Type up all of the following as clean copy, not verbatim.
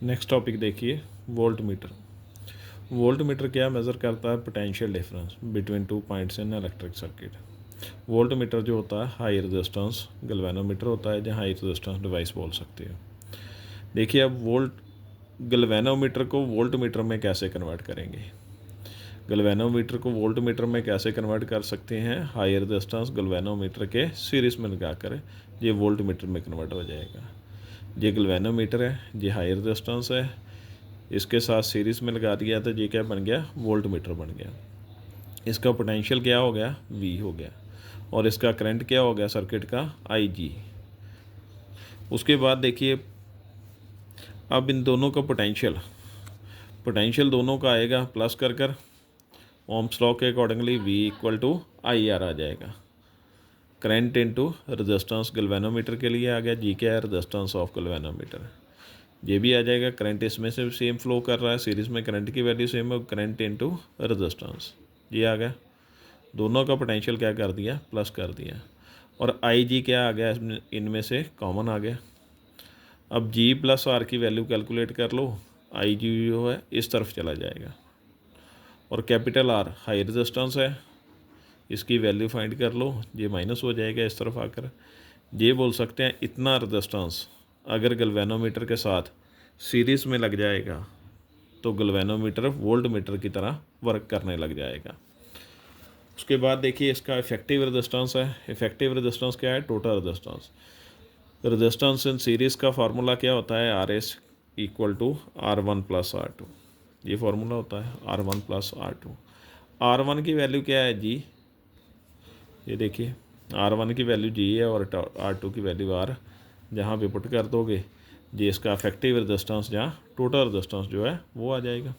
Next topic देखिए, volt meter. Volt meter क्या measure करता है? Potential difference between two points in electric circuit. Volt meter जो होता है हाई रेजिस्टेंस गैल्वेनोमीटर होता है, जहाँ हाई रेजिस्टेंस डिवाइस बोल सकते हो। देखिए अब वोल्ट गैल्वेनोमीटर को वोल्ट मीटर में कैसे कन्वर्ट करेंगे? गैल्वेनोमीटर को वोल्ट मीटर में कैसे कन्वर्ट कर सकते हैं? हाई रेजिस्टेंस गैल्वेनोमीटर के सीरीज में लगा कर ये वोल्ट मीटर में कन्वर्ट हो जाएगा। ये गैल्वेनोमीटर है, ये हाई रेजिस्टेंस है, इसके साथ सीरीज़ में लगा दिया तो ये क्या बन गया? वोल्ट मीटर बन गया। इसका पोटेंशियल क्या हो गया? वी हो गया। और इसका करंट क्या हो गया सर्किट का? आई जी। उसके बाद देखिए अब इन दोनों का पोटेंशियल दोनों का आएगा प्लस कर ओम्स लॉ के accordingly V equal to I R आ जाएगा। करंट इनटू रेजिस्टेंस गैल्वेनोमीटर के लिए आ गया, जी क्या है? Resistance of galvanometer. ये भी आ जाएगा, करंट इसमें से सेम फ्लो कर रहा है, सीरीज़ में करंट की वैल्यू सेम है, करंट इनटू रेजिस्टेंस ये आ गया। दोनों का पोटेंशियल क्या कर दिया? प्लस कर दिया। और आई जी क्या आ गया? इनमें से कॉमन आ गया। अब जी प्लस आर की वैल्यू कैलकुलेट कर लो, आई जी जो है इस तरफ चला जाएगा। और कैपिटल आर हाई रेजिस्टेंस है, इसकी वैल्यू फाइंड कर लो, ये माइनस हो जाएगा इस तरफ आकर। ये बोल सकते हैं इतना रेजिस्टेंस अगर गैल्वेनोमीटर के साथ सीरीज़ में लग जाएगा तो गैल्वेनोमीटर वोल्ट मीटर की तरह वर्क करने लग जाएगा। उसके बाद देखिए इसका इफेक्टिव रेजिस्टेंस है। इफेक्टिव रेजिस्टेंस क्या है? Total resistance. Resistance in series का फार्मूला क्या होता है? R S equal to R one plus R two, ये फार्मूला होता है R one plus R two. R one की वैल्यू क्या है? जी। ये देखिए आर वन की वैल्यू जी है और आर टू की वैल्यू आर, जहाँ पे पुट कर दोगे जी इसका इफेक्टिव रेजिस्टेंस जहाँ टोटल रेजिस्टेंस जो है वो आ जाएगा।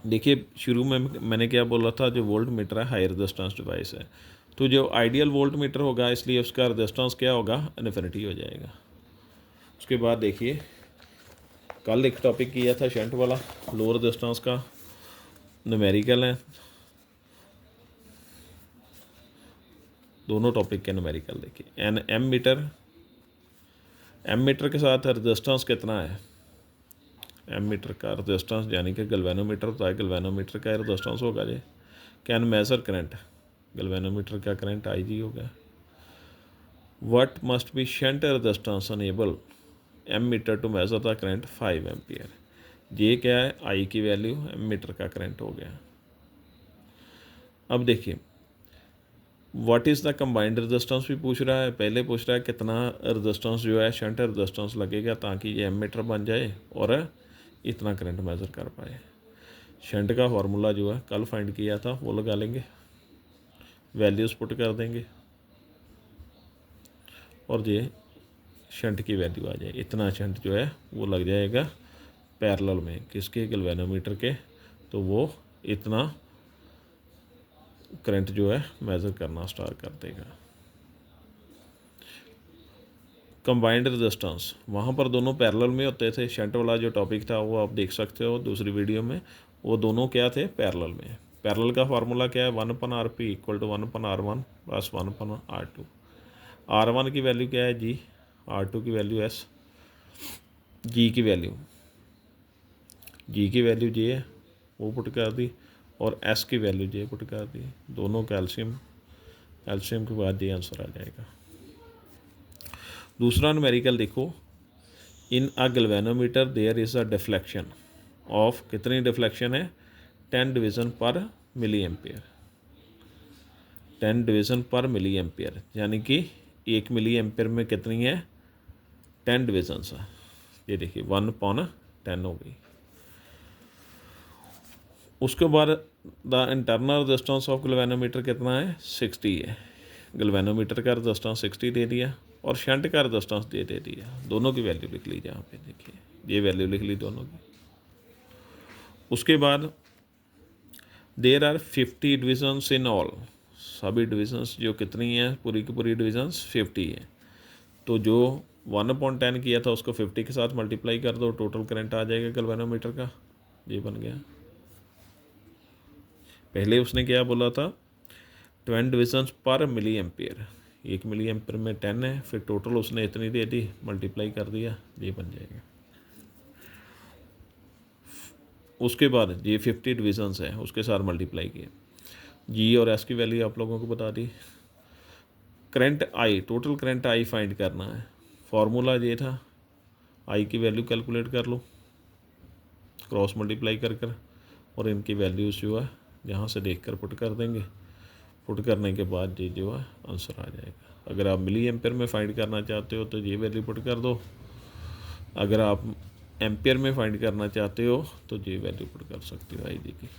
देखिए शुरू में मैंने क्या बोला था, जो वोल्ट मीटर है हाई रेजिस्टेंस डिवाइस है, तो जो आइडियल वोल्ट मीटर होगा इसलिए उसका रेजिस्टेंस क्या होगा? इन्फिनिटी हो जाएगा। उसके बाद देखिए कल एक टॉपिक किया था शंट वाला, लो रेजिस्टेंस का न्यूमेरिकल है, दोनों टॉपिक के न्यूमेरिकल देखिए। एन एम मीटर के साथ रेजिस्टेंस कितना है? एम मीटर का रेजिस्टेंस यानी कि गैल्वेनोमीटर होता है, गैल्वेनोमीटर का रेजिस्टेंस होगा G. Can measure current, galvanometer का करंट आई जी होगा। What must be shunt resistance enable ammeter to measure the current 5 ampere. ये क्या है? आई की वैल्यू, एम मीटर का करंट हो गया। अब देखिए what is the combined resistance भी पूछ रहा है, पहले पूछ रहा है कितना रेजिस्टेंस जो है शंट रेजिस्टेंस लगेगा ताकि ये एम मीटर बन जाए और इतना करंट मेज़र कर पाए। शंट का फार्मूला जो है कल फाइंड किया था वो लगा लेंगे, वैल्यूज़ पुट कर देंगे और ये शंट की वैल्यू आ जाए। इतना शंट जो है वो लग जाएगा पैरेलल में किसके? गैल्वेनोमीटर के, तो वो इतना करंट जो है मेज़र करना स्टार्ट कर देगा। कंबाइंड रेजिस्टेंस, वहाँ पर दोनों पैरेलल में होते थे। शंट वाला जो टॉपिक था वो आप देख सकते हो दूसरी वीडियो में, वो दोनों क्या थे? पैरेलल में। पैरेलल का फार्मूला क्या है? 1/RP equal to 1/R1 plus 1/R2। R1 की वैल्यू क्या है? जी। R2 की वैल्यू एस। जी की वैल्यू जी है वो पुट कर दी और एस की वैल्यू जी पुट कर दी, दोनों कैल्शियम के बाद ये आंसर आ जाएगा। दूसरा न्यूमेरिकल देखो, in a galvanometer there is a deflection of, कितनी डिफ्लेक्शन है? 10 डिवीज़न पर मिली एम्पियर। 10 डिवीज़न पर मिली एम्पियर यानी कि 1 मिली एम्पियर में कितनी है? 10 डिवीजन्स है। ये देखिए 1/10 हो गई। उसके बाद the internal resistance of galvanometer कितना है? 60 है। गैल्वेनोमीटर का रेजिस्टेंस 60 दे दिया और शंट का रेजिस्टेंस दे दिया। दोनों की वैल्यू लिख ली यहाँ पे, देखिए ये वैल्यू लिख ली दोनों की। उसके बाद there are 50 divisions in all, सभी डिविजन्स जो कितनी हैं? पूरी की पूरी डिविजन्स 50 है। तो जो 1/10 किया था उसको 50 के साथ मल्टीप्लाई कर दो, टोटल करंट आ जाएगा गैल्वेनोमीटर का, ये बन गया। पहले उसने क्या बोला था? 20 डिविजन्स पर मिली एम्पियर, 1 मिली एम्पियर में 10 है, फिर टोटल उसने इतनी दे दी, मल्टीप्लाई कर दिया, ये बन जाएगा। उसके बाद ये 50 डिविजन्स हैं, उसके साथ मल्टीप्लाई किए। जी और एस की वैल्यू आप लोगों को बता दी। Current I, total current I find करना है। फार्मूला ये था, आई की वैल्यू कैलकुलेट कर लो क्रॉस मल्टीप्लाई कर और इनकी वैल्यूज़ जो है यहाँ से देख कर पुट कर देंगे। पुट करने के बाद ये जो है आंसर आ जाएगा। अगर आप मिली एम्पेयर में फाइंड करना चाहते हो तो ये वैल्यू पुट कर दो। अगर आप एम्पेयर में फाइंड करना चाहते हो तो ये वैल्यू पुट कर सकते हो आई जी की।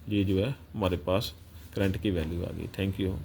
ये जो है हमारे पास करंट की वैल्यू आ गई। Thank you.